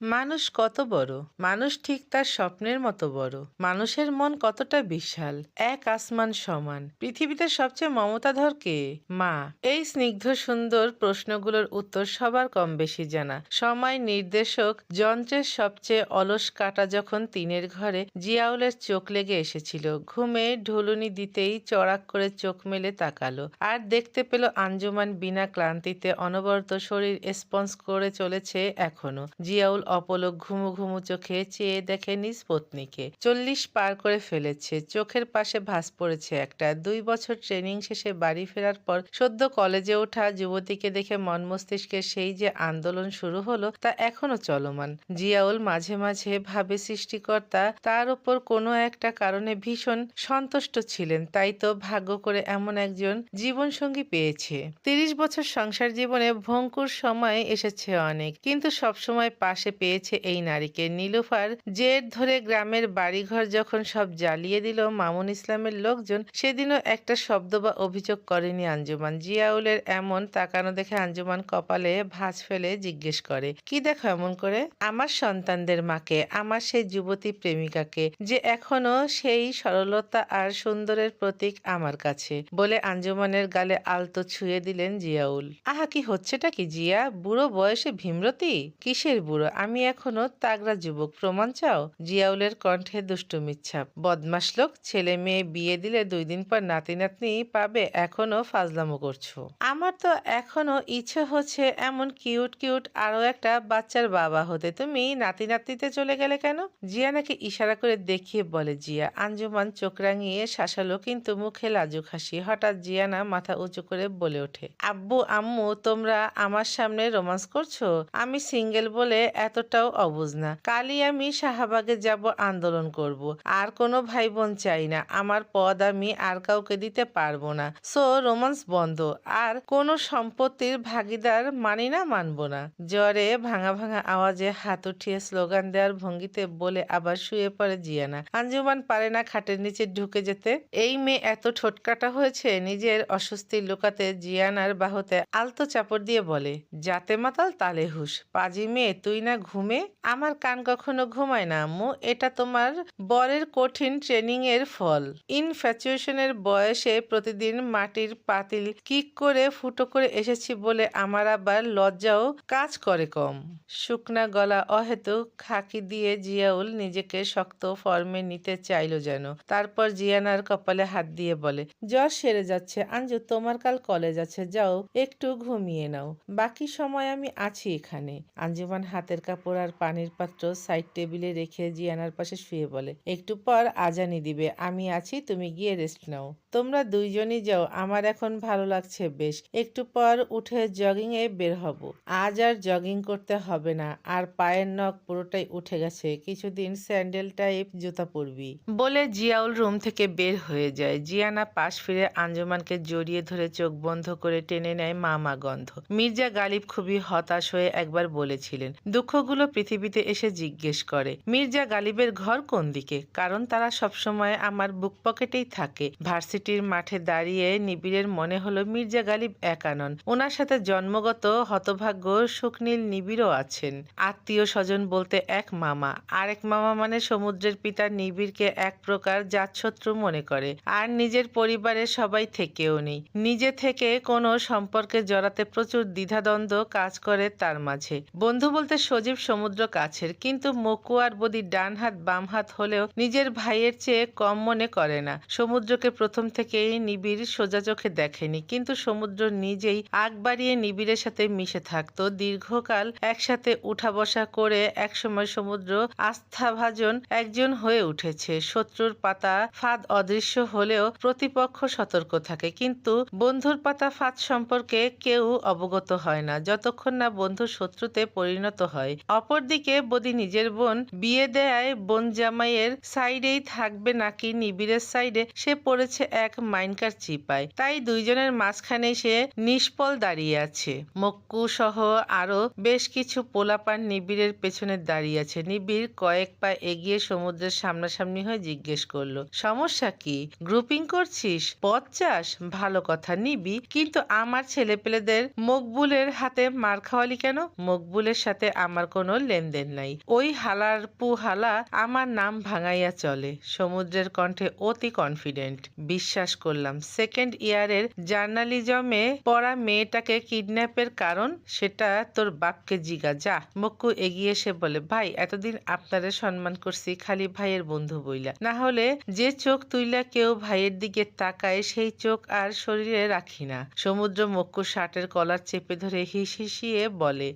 মানুষ কত বড়, মানুষ ঠিক তার স্বপ্নের মতো বড়। মানুষের মন কতটা বিশাল, এক আসমান সমান। পৃথিবীতে সবচেয়ে মমতাধর কে? মা। এই স্নিগ্ধ সুন্দর প্রশ্নগুলোর উত্তর সবার কম বেশি জানা। সময় নির্দেশক যন্ত্রের সবচেয়ে অলস কাঁটা যখন তিনের ঘরে জিয়াউলের চোখ লেগে এসেছিল। ঘুমে ঢুলুনি দিতেই চড়াক করে চোখ মেলে তাকালো, আর দেখতে পেল আঞ্জুমান বিনা ক্লান্তিতে অনবরত শরীর স্পন্স করে চলেছে এখনো। জিয়াউল অপলক ঘুমু ঘুমু চোখে চেয়ে দেখে নিজ পত্নীকে। 40 পার করে ফেলেছে, চোখের পাশে ভাঁজ পড়েছে একটা। 2 বছর ট্রেনিং শেষে বাড়ি ফেরার পর সদ্য কলেজে ওঠা যুবতীকে দেখে মন মস্তিষ্কে সেই যে আন্দোলন শুরু হলো তা এখনো চলমান। জিয়াউল মাঝে মাঝে ভাবে সৃষ্টিকর্তা তার উপর কোনো একটা কারণে ভীষণ সন্তুষ্ট ছিলেন, তাই তো ভাগ্য করে এমন একজন জীবনসঙ্গী পেয়েছে। 30 বছর সংসার জীবনে ভঙ্গুর সময় এসেছে অনেক, কিন্তু সবসময় পাশে পেয়েছে এই নারীকে। নীলুফার জের ধরে গ্রামের বাড়িঘর যখন সব জ্বালিয়ে দিল মামুন ইসলামের লোকজন, সেদিনও একটা শব্দ বা অভিযোগ করেনি আঞ্জুমান। জিয়াউলের এমন তাকানো দেখে আঞ্জুমান কপালে ভাঁজ ফেলে জিজ্ঞেস করে, কি দেখো এমন করে? আমার সন্তানদের মাকে, আমার সেই যুবতী প্রেমিকাকে, যে এখনো সেই সরলতা আর সুন্দরের প্রতীক আমার কাছে, বলে আঞ্জুমানের গালে আলতো ছুঁয়ে দিলেন জিয়াউল। আহা, কি হচ্ছেটা কি জিয়া? বুড়ো বয়সে ভীমরতি? কিসের বুড়ো? আমি এখনো তাগড়া যুবক, প্রমাণ চাও? জিয়াউলের কণ্ঠে দুষ্টুমির ছাপ। বদমাশ লোক, ছেলে মেয়ে বিয়ে দিলে 2 দিন পর নাতি নাতনি পাবে, এখনো ফাজলামো করছো। আমার তো এখনো ইচ্ছে হচ্ছে এমন কিউট কিউট আরো একটা বাচ্চার বাবা হতে। তুমি নাতি নাতনিতে চলে গেলে কেন? জিয়া নাকি ইশারা করে দেখিয়ে বলে জিয়া। আঞ্জুমান চোখ রাঙিয়ে শাসালো, কিন্তু মুখে লাজুক হাসি। হঠাৎ জিয়ানা মাথা উঁচু করে বলে ওঠে, আব্বু আম্মু, তোমরা আমার সামনে রোমান্স করছো? আমি সিঙ্গেল বলে এতটাও অবুঝ না। কালই আমি শাহবাগে যাব, আন্দোলন করব। আর কোনো ভাই বোন চাই না। আমার পদ আমি আর কাউকে দিতে পারবো না। সো রোমান্স বন্ধ। আর কোনো সম্পত্তির ভাগিদার মানি না, মানবো না। জ্বরে ভাঙা ভাঙা আওয়াজে হাত উঠিয়ে স্লোগান দেওয়ার ভঙ্গিতে বলে আবার শুয়ে পড়ে জিয়ানা। আঞ্জুমান পারে না খাটের নিচে ঢুকে যেতে। এই মেয়ে এত ঠোঁটকাটা হয়েছে। নিজের অস্বস্তি লুকাতে জিয়ানার বাহুতে আলতো চাপড় দিয়ে বলে, যাতে মাতাল তালে হুশ। পাজি মেয়ে তুই না ঘুমে? আমার কান কখনো ঘুমায় না আম্মু। এটা তোমার বরের কঠিন ট্রেনিং এর ফল। ইনফ্যাচুয়েশনের বয়সে প্রতিদিন মাটির পাতিল কিক করে ফুটো করে এসেছি বলে আমার আবার লজ্জাও কাজ করে কম। শুকনা গলা অহেতুক খাকি দিয়ে জিয়াউল নিজেকে শক্ত ফর্মে নিতে চাইল যেন। তারপর জিয়ানার কপালে হাত দিয়ে বলে, জ্বর সেরে যাচ্ছে আঞ্জু, তোমার কাল কলেজ আছে, যাও একটু ঘুমিয়ে নাও। বাকি সময় আমি আছি এখানে। আঞ্জুমান হাতের কাপড় আর পানির পাত্র সাইড টেবিলে রেখে জিয়ানার পাশে শুয়ে বলে, একটু পর আজানি দিবে, আমি আছি, তুমি গিয়ে রেস্ট নাও। তোমরা দুইজনই যাও, আমার এখন ভালো লাগছে বেশ। একটু পর উঠে জগিং এ বের হব। আজ আর জগিং করতে হবে না, আর পায়ের নখ পুরোটাই উঠে গেছে, কিছুদিন স্যান্ডেল টাইপ জুতা পরবি, বলে জিয়াউল রুম থেকে বের হয়ে যায়। জিয়ানা পাশ ফিরে আঞ্জুমানকে জড়িয়ে ধরে চোখ বন্ধ করে টেনে নেয় মামা গন্ধ। মির্জা গালিব খুবই হতাশ হয়ে একবার বলেছিলেন, দুঃখগুলো পৃথিবীতে এসে জিজ্ঞেস করে মির্জা গালিবের ঘর কোন দিকে, কারণ তারা সবসময় আমার বুক পকেটেই থাকে। ভার্সিটির মাঠে দাঁড়িয়ে নিবিড়ের মনে হলো মির্জা গালিব একা নন, ওনার সাথে জন্মগত হতভাগ্য শুকনীল নিবিড়ও আছেন। আত্মীয় স্বজন বলতে এক মামা, আরেক মামা মানে সমুদ্রের পিতা নিবিড়কে এক প্রকার জাতশত্রু মনে করে, আর নিজের পরিবারের সবাই থেকেও নেই। নিজে থেকে কোনো সম্পর্কে জড়াতে প্রচুর দ্বিধাদ্বন্দ্ব কাজ করে তার মাঝে। বন্ধু বলতে সজীব সমুদ্র কাছের, কিন্তু মকু আর বদি ডান হাত বাম হাত হলেও নিজের ভাইয়ের চেয়ে কম মনে করে না। সমুদ্রকে প্রথম থেকেই নিবিড় সোজা চোখে দেখেনি, কিন্তু সমুদ্র নিজেই আগ বাড়িয়ে নিবিড়ের সাথে মিশে থাকতো। দীর্ঘকাল একসাথে উঠা বসা করে একসময় সমুদ্র আস্থাভাজন একজন হয়ে উঠেছে। শত্রুর পাতা ফাঁদ অদৃশ্য হলেও প্রতিপক্ষ সতর্ক থাকে, কিন্তু বন্ধুর পাতা ফাঁদ সম্পর্কে কেউ অবগত হয় না যতক্ষণ না বন্ধু শত্রুতে পরিণত হয়। অপরদিকে বদি নিজের বোন বিয়ে দেয় বোন জামাইয়ের সাইডেই থাকবে নাকি নিবিড়ের সাইডে, সে পড়েছে এক মাইনকার চিপায়। তাই দুইজনের মাঝখানে সে নিষ্পল দাঁড়িয়ে আছে। মক্কু সহ আরো বেশ কিছু পোলাপান নিবিড়ের পেছনে দাঁড়িয়ে আছে। নিবিড় কয়েক পা এগিয়ে সমুদ্রের সামনাসামনি হয়ে জিজ্ঞেস করলো, সমস্যা কি? গ্রুপিং করছিস? পথ চাস? ভালো কথা নিবি, কিন্তু আমার ছেলেপেলেদের মকবুলের হাতে মার খাওয়ালি কেন? মকবুলের সাথে আমার কোনো লেনদেন নাই। ওই হালার পু হালা আমার নাম ভাঙাইয়া চলে। সমুদ্রের কণ্ঠে অতি কনফিডেন্ট। বিশ্বাস করলাম। সেকেন্ড ইয়ারের জার্নালিজমে পড়া মেয়েটাকে কিডন্যাপের কারণ সেটা তোর বাপকে জিগা যা। মক্কু এগিয়ে এসে বলে, ভাই এতদিন আপনারে সম্মান করছি খালি ভাইয়ের বন্ধু বইলা, না হলে যে চোখ তুইলা কেউ ভাইয়ের দিকে তাকায় সেই চোখ আর শরীরে রাখি না। সমুদ্র মক্কুর শার্টের কলার চেপে ধরে হিসিয়ে বলে,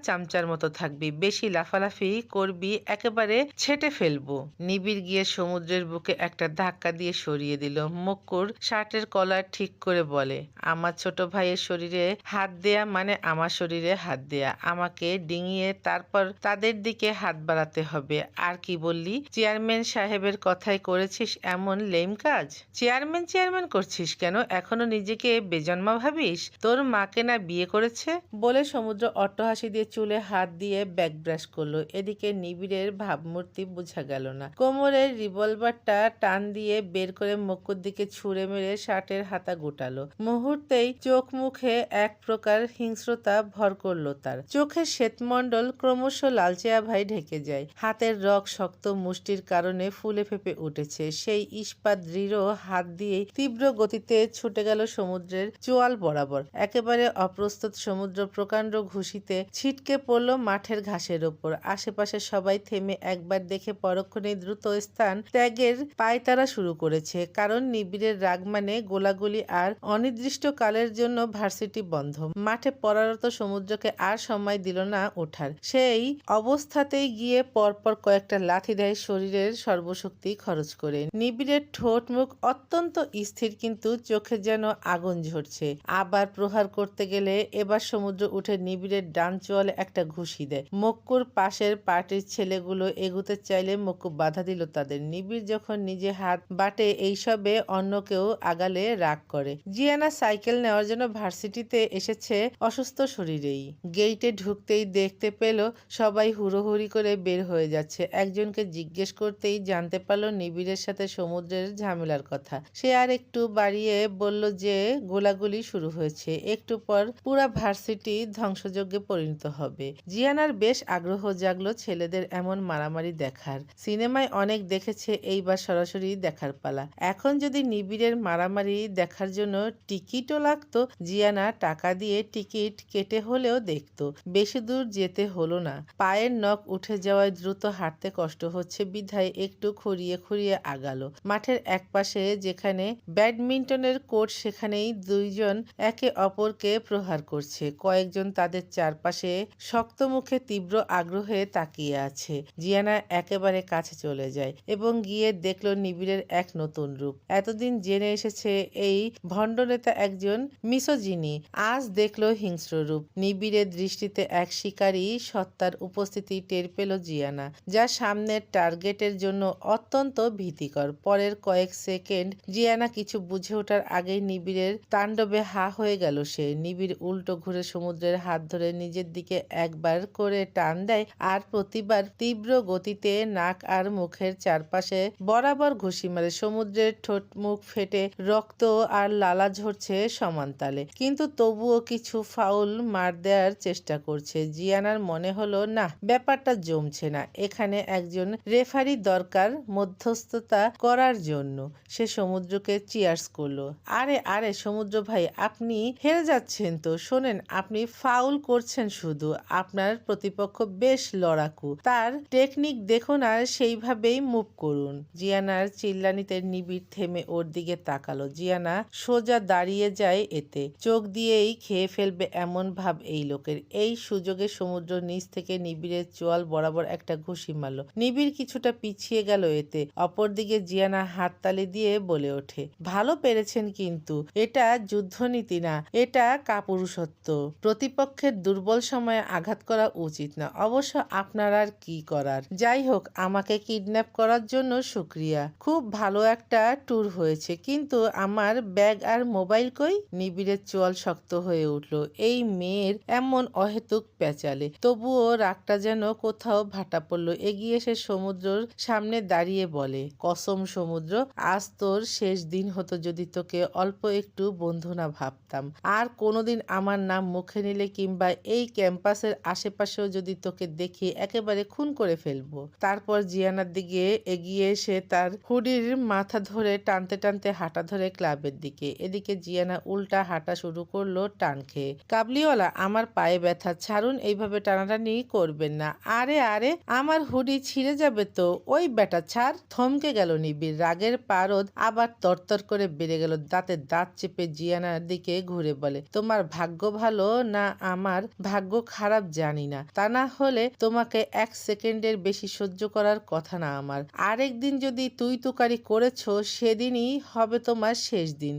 চামচার মতো থাকবি, বেশি লাফালাফি করবি একেবারে ছেটে ফেলবো। নিবিড় গিয়ে সমুদ্রের বুকে একটা ধাক্কা দিয়ে সরিয়ে দিল। মক্কুর শার্টের কলার ঠিক করে বলে, আমার ছোট ভাইয়ের শরীরে হাত দেয়া মানে আমার শরীরে হাত দেয়া। আমাকে ডিঙিয়ে তারপর তাদের দিকে হাত বাড়াতে হবে। আর কি বললি? চেয়ারম্যান সাহেবের কথাই করেছিস এমন লেম কাজ? চেয়ারম্যান করছিস কেন? এখনো নিজেকে বেজন্মা ভাবিস? তোর মাকে না বিয়ে করেছে? বলে সমুদ্র অট্টহাসি দিয়ে চুলে হাত দিয়ে ব্যাক ব্রাশ করলো। এদিকে নিবিড়ের ভাবমূর্তি বোঝা গেল না। কোমরের রিভলভারটা টান দিয়ে বের করে মক্কুর দিকে ছুঁড়ে মেরে শার্টের হাতা গোটালো। মুহূর্তেই চোখ মুখে এক প্রকার হিংস্রতা ভর করলো তার। চোখের শ্বেতমণ্ডল ক্রমশ লালচে আভায় ঢেকে যায়। হাতের রগ শক্ত মুষ্টির কারণে ফুলে ফেপে উঠেছে। সেই ইস্পাত দৃঢ় হাত দিয়েই তীব্র গতিতে ছুটে গেল সমুদ্রের চোয়াল বরাবর। একেবারে অপ্রস্তুত সমুদ্র প্রকাণ্ড ঘুষিতে ছিটকে পড়ল মাঠের ঘাসের ওপর। আশেপাশে সবাই থেমে একবার দেখে পরক্ষণেই দ্রুত স্থান ত্যাগের পায়তারা শুরু করেছে। কারণ নিবিড়ের রাগ মানে গোলাগুলি আর অনির্দিষ্টকালের জন্য ভার্সিটি বন্ধ। মাঠে পড়ারত সমুদ্রকে আর সময় দিল না ওঠার। সেই অবস্থাতেই গিয়ে পরপর কয়েকটা লাথি দেয় শরীরের সর্বশক্তি খরচ করে। নিবিড়ের ঠোঁট মুখ অত্যন্ত স্থির, কিন্তু চোখে যেন আগুন ঝরছে। আবার প্রহার করতে গেলে এবার সমুদ্র উঠে নিবিড়ের ডান চোয়ালে একটা ঘুষি দেয়। মক্কুর পাশের পার্টির ছেলেগুলো এগুতে চাইলে মক্কু বাধা দিল তাদের। নিবিড় যখন নিজে হাত বাটে এইসবে অন্য কেউ আগালে রাগ করে। জিয়ানা সাইকেল নেওয়ার জন্য ভার্সিটিতে এসেছে অসুস্থ শরীরেই। গেইটে ঢুকতেই দেখতে পেল সবাই হুড়োহুড়ি করে বের হয়ে যাচ্ছে। একজনকে জিজ্ঞেস করতেই জানতে পারল নিবিড়ের সাথে সমুদ্রের ঝামেলার কথা। সে আর একটু বাড়িয়ে বলল যে গোলাগুলি শুরু হয়েছে, একটু পর পুরা ভার্সিটি ধ্বংসযজ্ঞে পরিণত হবে। জিয়ানার বেশ আগ্রহ জাগলো ছেলেদের এমন মারামারি দেখার। সিনেমায় অনেক দেখেছে, এইবার সরাসরি দেখার পালা। এখন যদি নিবিড়ের মারামারি দেখার জন্য টিকিটও লাগতো, জিয়ানা টাকা দিয়ে টিকিট কেটে হলেও দেখতো। বেশি দূর যেতে হলো না। পায়ের নখ উঠে যাওয়ায় দ্রুত হাঁটতে কষ্ট হচ্ছে বিধায় একটু খুঁড়িয়ে আগালো। মাঠের একপাশে যেখানে ব্যাডমিন্টনের কোর্ট সেখানেই দুইজন একে অপরকে প্রহার করছে। কয়েকজন তাদের চারপাশে শক্ত মুখে তীব্র আগ্রহে তাকিয়ে আছে। জিয়ানা একেবারে কাছে চলে যায় এবং গিয়ে দেখলো নিবিড়ের এক নতুন রূপ। এতদিন জেনে এসেছে এই ভণ্ডনেতা একজন মিসোজিনি, আজ দেখলো হিংস্র রূপ। নিবিড়ের দৃষ্টিতে এক শিকারী সত্তার উপস্থিতি টের পেল জিয়ানা, যা সামনের টার্গেটের জন্য অত্যন্ত ভীতিকর। পরের কয়েক সেকেন্ড জিয়ানা কিছু বুঝে ওঠার আগেই নিবিড়ের তাণ্ডবে হা হয়ে গেল সে। নিবিড় উল্টো ঘুরে সমুদ্রের হাত ধরে নিজের দিকে একবার করে টান দেয় আর প্রতিবার তীব্র গতিতে নাক আর মুখের চারপাশে বরাবর ঘুষি মারে। সমুদ্রের ঠোঁট মুখ ফেটে রক্ত আর লালা ঝরছে সমান তালে, কিন্তু তবুও কিছু ফাউল মার দেওয়ার চেষ্টা করছে। জিয়ানার মনে হলো না, ব্যাপারটা জমছে না। এখানে একজন রেফারি দরকার মধ্যস্থতা করার জন্য। সে সমুদ্রকে চিয়ার্স করলো। আরে সমুদ্র ভাই, আপনি হেরে যাচ্ছেন তো। শোনেন, আপনি ফাউল করছেন শুধু। আপনার প্রতিপক্ষ বেশ লড়াকু, তার টেকনিক দেখুন আর সেইভাবেই মুভ করুন। জিয়ানার চিল্লানিতে নিবিড় থেমে ওর দিকে তাকালো। জিয়ানা সোজা দাঁড়িয়ে যায়, এতে চোখ দিয়েই খেয়ে ফেলবে এমন ভাব এই লোকের। এই সুযোগে সমুদ্র নিচ থেকে নিবিড়ের চোয়াল বরাবর একটা ঘুষি মারল। নিবিড় কিছুটা পিছিয়ে গেল এতে। অপরদিকে জিয়ানা হাততালি দিয়ে বলে ওঠে, ভালো পেরেছেন, কিন্তু এটা যুদ্ধনীতি না, এটা কাপুরুষত্ব। প্রতিপক্ষের দুর্বল সময়ে আঘাত করা উচিত না। অবশ্য আপনার আর কি করার। যাই হোক, আমাকে কিডন্যাপ করার জন্য শুক্রিয়া। খুব ভালো একটা ট্যুর হয়েছে, কিন্তু আমার ব্যাগ আর মোবাইল কই? নিবিড়ের চোয়াল শক্ত হয়ে উঠল এই মেয়ের এমন অহেতুক পেঁচালে। তবুও রাগটা যেন কোথাও ভাটা পড়ল। এগিয়ে এসে সমুদ্রর সামনে দাঁড়িয়ে বলে, কসম সমুদ্র, আজ তোর শেষ দিন হতো যদি তোকে অল্প একটু বন্ধু না ভাবতাম। আর কোনোদিন আমার নাম মুখে নিলে কিংবা এই ক্যাম্পাসের আশেপাশে আশেপাশেও যদি তোকে দেখি একেবারে খুন করে ফেলবো। তারপর জিয়ানার দিকে এগিয়ে এসে তার হুডির মাথা ধরে টানতে টানতে হাঁটা ধরে ক্লাবের দিকে। এদিকে জিয়ানা উল্টা হাঁটা শুরু করলো টান খেয়ে। কাবলিওয়ালা, আমার পায়ে ব্যথা, ছাড়ুন, এইভাবে টানাটানি করবেন না। আরে আরে, আমার হুডি ছিঁড়ে যাবে তো। ওই বেটা ছাড়। থমকে গেল নিবিড়। রাগের পারদ আবার তরতর করে বেড়ে গেল। দাঁতে দাঁত চেপে জিয়ানার দিকে ঘুরে বলে, তোমার ভাগ্য ভালো না আমার ভাগ্য খারাপ জানি না, তা না হলে তোমাকে 1 সেকেন্ডের বেশি সহ্য করার কথা না আমার। আরেকদিন যদি তুই তুকারি করেছো সেদিনই হবে তোমার শেষ দিন।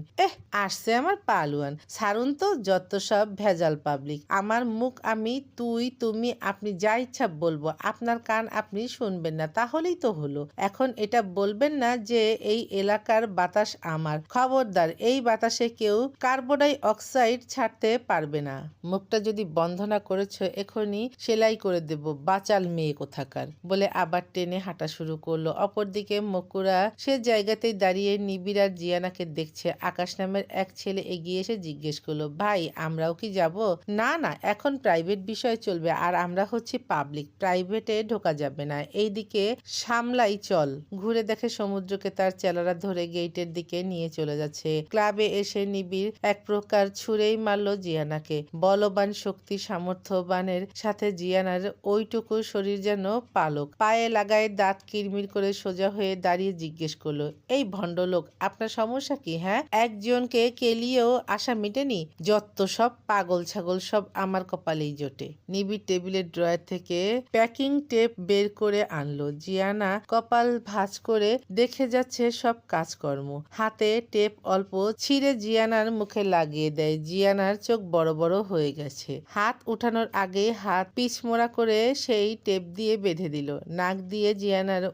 আসছে আমার পালোয়ান। ছাড়ুন তো, যত সব ভেজাল পাবলিক। আমার মুখ আমি, তুই, তুমি, আপনি যা ইচ্ছা বলবো, আপনার কান আপনি শুনবেন না, তাহলেই তো হলো। এখন এটা বলবেন না যে এই এলাকার বাতাস আমার। খবরদার, এই বাতাসে কেউ কার্বন ডাই অক্সাইড ছাড়তে পারবে না। মুখটা যদি বন্ধ না করেছো এখনই সেলাই করে দেব, বাচাল মেয়ে কোথাকার, বলে আবার টেনে হাঁটা শুরু করলো। অপরদিকে মকুরা সে জায়গাতেই দাঁড়িয়ে নিবিড় আর জিয়ানাকে দেখছে। আকাশ নামের এক ছেলে এগিয়ে এসে জিজ্ঞেস করলো, ভাই আমরাও কি যাব? না না, এখন প্রাইভেট বিষয় চলবে, আর আমরা হচ্ছি পাবলিক, প্রাইভেটে ঢোকা যাবে না। এইদিকে সামলাই চল। ঘুরে দেখে সমুদ্রকে তার চেলারা ধরে গেটের দিকে নিয়ে চলে যাচ্ছে। ক্লাবে এসে নিবিড় এক প্রকার ছুঁড়েই মারলো জিয়ানাকে। বলবান শক্তি সামর্থ্যবানের সাথে জিয়ানার ওইটুকু শরীর যেন পালক। পায়ে লাগায় দাঁত কিরমির করে সোজা হয়ে দাঁড়িয়ে জিজ্ঞেস করলো, এই ভণ্ডলোক, আপনার সমস্যা কি? হ্যাঁ, একজনকে কেলিয়েও আশা মিটেনি? যত সব পাগল ছাগল, সব আমার কপালেই জোটে। নিবিড় টেবিলের ড্রয়ার থেকে প্যাকিং টেপ বের করে আনলো। জিয়ানা কপাল ভাঁজ করে দেখে যাচ্ছে সব কাজকর্ম। হাতে টেপ অল্প ছিঁড়ে জিয়ানার মুখে লাগিয়ে দেয়। জিয়ানার চোখ বড় বড় হয়ে গেছে। হাত উঠানোর আগে হাত পিছমোড়া করে সেই টেপ দিয়ে বেঁধে দিল। নাক দিয়ে জিয়ানার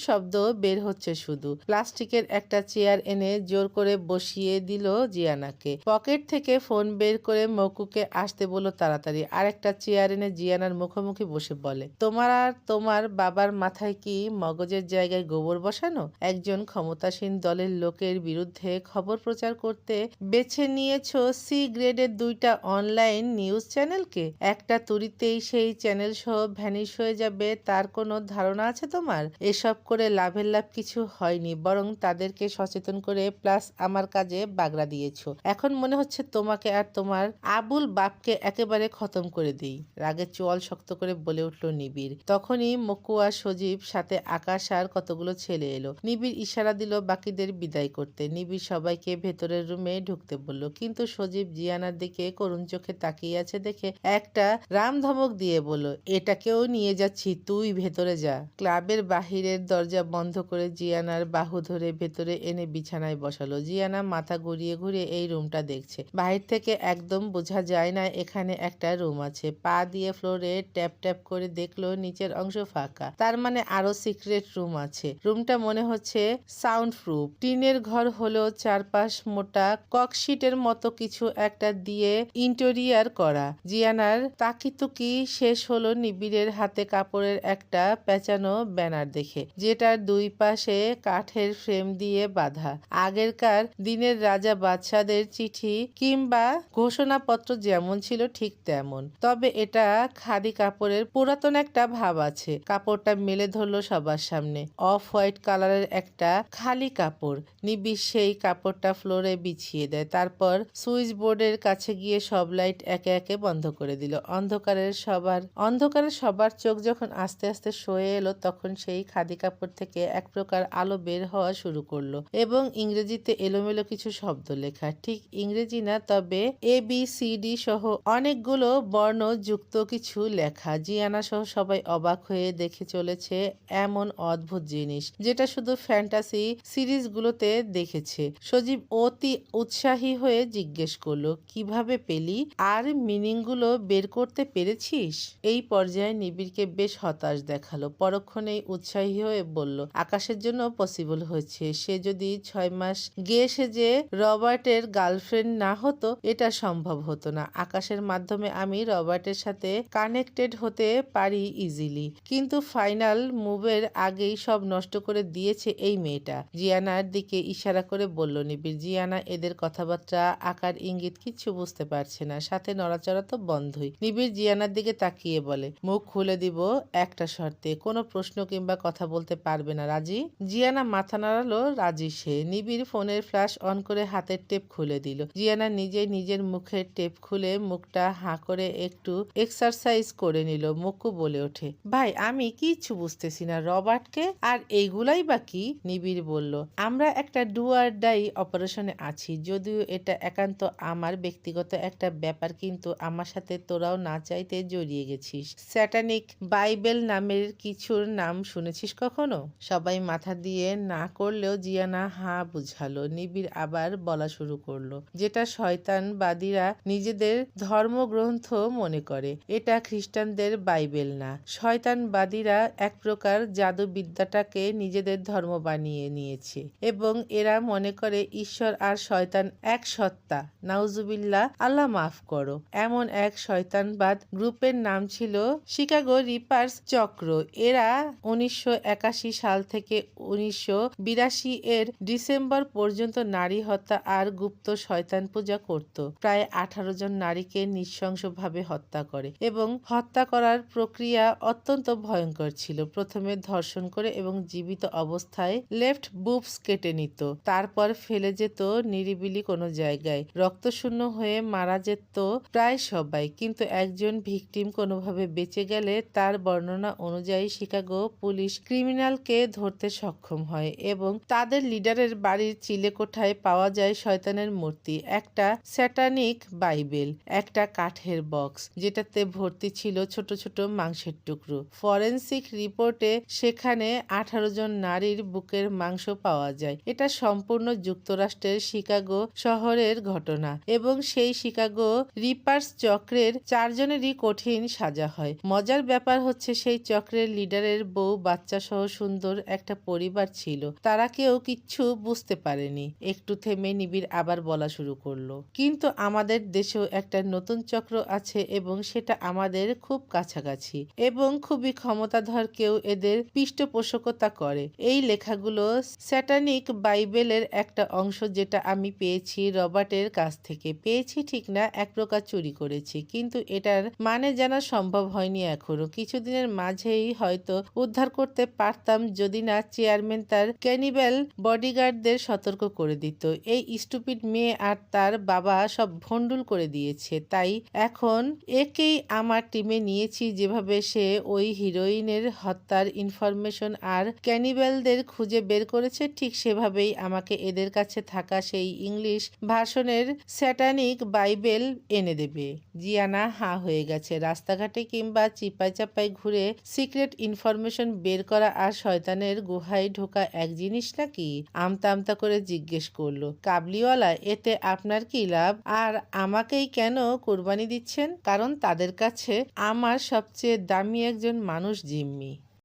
শব্দ বের হচ্ছে শুধু। প্লাস্টিকের একটা চেয়ার এনে জোর করে বসিয়ে দিল জিয়ানাকে। পকেট থেকে ফোন বের করে মকুকে আসতে বলল তাড়াতাড়ি। আর একটা চেয়ার এনে জিয়ানার মুখোমুখি বসে বলে, তোমার আর তোমার বাবার মাথায় কি মগজের জায়গায় গোবর বসানো? একজন ক্ষমতাসীন দলের লোকের বিরুদ্ধে খবর প্রচার করতে বেছে নিয়েছো সি গ্রেডের 2টা অনলাইন নিউজ চ্যানেলকে। একটা তুড়িতেই সেই চ্যানেল সহ ভ্যানিশ হয়ে যাবে, তার কোনো ধারণা আছে তোমার? এসব করে লাভের লাভ কিছু হয়নি, বরং তাদেরকে সচেতন করে প্লাস আমার কাজে বাগড়া দিয়েছো। এখন মনে হচ্ছে তোমাকে আর তোমার আবুল বাপকে একেবারে খতম করে দিই। রাগে চোয়াল শক্ত করে বলে উঠল নিবিড়। তখনই মকুয়া, সজীব, সাথে আকাশ আর কতগুলো ছেলে এলো। নিবিড় ইশারা দিল বাকিদের বিদায় করতে। নিবিড় সবাইকে ভেতরের রুমে ঢুকতে বলল, কিন্তু সজীব জিয়ানার দিকে করুণ চোখে তাকিয়ে আছে দেখে একটা রাম ধমক দিয়ে বলল, এটাকেও নিয়ে যাচ্ছি, তুই ভেতরে যা। ক্লাবের বাহিরের দরজা বন্ধ করে জিয়ানার বাহু ধরে ভেতরে এনে বিছানায় বসালো। জিয়ানা মাথা ঘুরিয়ে ঘুরিয়ে এই রুমটা দেখছে। বাহির থেকে একদম বোঝা যায় না এখানে একটা রুম আছে। পা দিয়ে ফ্লোরে ট্যাপ ট্যাপ করে দেখলো নিচের অংশ ফাঁকা, তার মানে আরো সিক্রেট রুম আছে। রুমটা মনে হচ্ছে সাউন্ড প্রুফ। টিনের ঘর হলেও চারপাশ মোটা ককশিটের মতো কিছু একটা দিয়ে ইন্টেরিয়ার করা। জিয়ানার তাকিতুকি শেষ হলো নিবিড়ের হাতে কাপড়ের একটা পেঁচানো ব্যানার দেখে, যেটার 2 পাশে কাঠের ফ্রেম দিয়ে বাঁধা। আগেরকার দিনের রাজা বাদশাদের চিঠি কিংবা ঘোষণাপত্র যেমন ছিল ঠিক তেমন, তবে এটা খাদি কাপড়ের পুরাতন একটা ভাব আছে। কাপড়টা মেলে ধরলো সবার সামনে। অফ হোয়াইট কালারের একটা খালি কাপড়। নিবিড় সেই কাপড়টা ফ্লোরে বিছিয়ে দেয়। তারপর সুইচ বোর্ডের কাছে গিয়ে সব লাইট একে একে বন্ধ করে দিল। অন্ধকারে সবার চোখ যখন আস্তে আস্তে সয়ে এলো, তখন সেই খাদি কাপড় থেকে এক প্রকার আলো বের হওয়া শুরু করলো এবং ইংরেজিতে এলোমেলো কিছু শব্দ লেখা। ঠিক ইংরেজি না, তবে ABCD সহ অনেকগুলো বর্ণ যুক্ত কিছু লেখা। জিয়ানা সহ সবাই অবাক হয়ে দেখে চলেছে এমন অদ্ভুত জিনিস, যেটা শুধু ফ্যান্টাসি সিরিজগুলোতে দেখেছে। সজীব অতি উৎসাহী হয়ে জিজ্ঞেস করলো, কিভাবে পেলি? আর মিনিংগুলো বের করতে পেরেছিস? এই পর্যায়ে নিবিড়কে বেশ হতাশ দেখালো। পরক্ষণেই উৎসাহী হয়ে বলল, আকাশের জন্য পসিবল হয়েছে। সে যদি 6 মাস গিয়ে সেজে রবার্টের গার্লফ্রেন্ড না হতো, এটা সম্ভব হতো না। আকাশের মাধ্যমে আমি রবার্টের সাথে কানেক্টেড হতে পারি ইজিলি, কিন্তু ফাইনাল মুভের আগেই সব নষ্ট করে দিয়েছে এই মেয়েটা। জিয়ানার দিকে ইশারা করে বলল নিবিড়। জিয়ানা এদের কথাবার্তা, আকার ইঙ্গিত কিচ্ছু বুঝতে পারছে না, সাথে নড়াচড়া তো বন্ধই। নিবিড় জিয়ানা জিয়ানার দিকে তাকিয়ে বলে, মুখ খুলে দিব একটা শর্তে, কোনো প্রশ্ন কিংবা কথা বলতে পারবে না, রাজি? জিয়ানা মাথা নাড়ালো, রাজি সে। নিবিড় ফোনের ফ্ল্যাশ অন করে হাতের টেপ খুলে দিল। জিয়ানা নিজেই নিজের মুখের টেপ খুলে মুখটা হাঁ করে একটু এক্সারসাইজ করে নিল। মুক্কু বলে ওঠে, ভাই আমি কিচ্ছু বুঝতেছি না, রবার্টকে আর এইগুলাই বা কি? নিবিড় বলল, আমরা একটা ডু আর ডাই অপারেশনে আছি, যদিও এটা একান্ত আমার ব্যক্তিগত একটা ব্যাপার, কিন্তু আমার সাথে তোরাও না চাইতে জড়িয়ে গেছিস। স্যাটানিক বাইবেল নামের কিছুর নাম শুনেছিস কখনো? সবাই মাথা দিয়ে না করলেও জিয়ানা হাঁ বুঝালো। নিবিড় আবার বলা শুরু করলো, যেটা শয়তানবাদীরা নিজেদের ধর্মগ্রন্থ মনে করে। এটা খ্রিস্টানদের বাইবেল না। শয়তানবাদীরা এক প্রকার জাদুবিদ্যাটাকে নিজেদের ধর্ম বানিয়ে নিয়েছে এবং এরা মনে করে ঈশ্বর আর শয়তান এক সত্তা। নাউজুবিল্লাহ, আল্লাহ মাফ করো। এমন এক শয়তানবাদ গ্রুপের নাম ছিল শিকাগো রিপার্স চক্র। এরা 1981 সাল থেকে 1982 এর ডিসেম্বর পর্যন্ত নারী হত্যা আর গুপ্ত শয়তান পূজা করত। প্রায় 18 জন নারীকে নৃশংসভাবে হত্যা করে এবং হত্যা করার প্রক্রিয়া অত্যন্ত ভয়ঙ্কর ছিল। প্রথমে ধর্ষণ করে এবং জীবিত অবস্থায় লেফট বুবস কেটে নিত, তারপর ফেলে যেত নিরিবিলি কোনো জায়গায়। রক্তশূন্য হয়ে মারা যেত প্রায় সবাই, কিন্তু একজন ভিকটিম কোনোভাবে বেঁচে গেলে তার বর্ণনা অনুযায়ী শিকাগো পুলিশ ক্রিমিনালকে ধরতে সক্ষম হয় এবং তাদের লিডারের বাড়ির চিলেকোঠায় পাওয়া যায় শয়তানের মূর্তি, একটা স্যাটানিক বাইবেল, একটা কাঠের বক্স যেটাতে ভর্তি ছিল ছোট ছোট মাংসের টুকরো। ফরেনসিক রিপোর্টে সেখানে 18 জন নারীর বুকের মাংস পাওয়া যায়। এটা সম্পূর্ণ যুক্তরাষ্ট্রের শিকাগো শহরের ঘটনা এবং সেই শিকাগো রিপার্স চক্রের 4 জনেরই কঠিন সাজা হয়। মজার ব্যাপার হচ্ছে সেই চক্রের লিডারের বউ বাচ্চা সহ সুন্দর একটা পরিবার ছিল, তারা কেউ কিচ্ছু বুঝতে পারেনি। একটু থেমে নিবিড় আবার বলা শুরু করলো, কিন্তু আমাদের দেশেও একটা নতুন চক্র আছে এবং সেটা আমাদের খুব কাছাকাছি এবং খুবই ক্ষমতাধর কেউ এদের পৃষ্ঠপোষকতা করে। এই লেখাগুলো স্যাটানিক বাইবেলের একটা অংশ, যেটা আমি পেয়েছি রবার্টের কাছ থেকে। পেয়েছি ঠিক না, এক প্রকার চুরি করেছি, কিন্তু এটার মানে জানা সম্ভব হয়নি এখনো। কিছুদিনের মাঝেই হয়তো উদ্ধার করতে পারতাম যদি না চেয়ারম্যান তার ক্যানিবেল বডিগার্ডদের সতর্ক করে দিত। এই স্টুপিড মেয়ে আর তার বাবা সব ভন্ডুল করে দিয়েছে, তাই এখন একেই আমার টিমে নিয়েছি। যেভাবে সে ওই হিরোইনের হত্যার ইনফরমেশন আর ক্যানিবেলদের খুঁজে বের করেছে, ঠিক সেভাবেই আমাকে এদের কাছে থাকা সেই ইংলিশ ভার্সনের স্যাটানিক বাইবেল এনে দেবে। জিয়ানা হাঁ হয়ে গেছে। রাস্তাঘাটে কিংবা চিপায় চাপায় ঘুরে সিক্রেট ইনফরমেশন বের করা আর শয়তানের গুহায় ঢোকা এক জিনিস নাকি? আমতা আমতা করে জিজ্ঞেস করলো, কাবলিওয়ালা, এতে আপনার কি লাভ? আর আমাকেই কেন কুরবানি দিচ্ছেন? কারণ তাদের কাছে আমার সবচেয়ে দামি একজন মানুষ জিম্মি।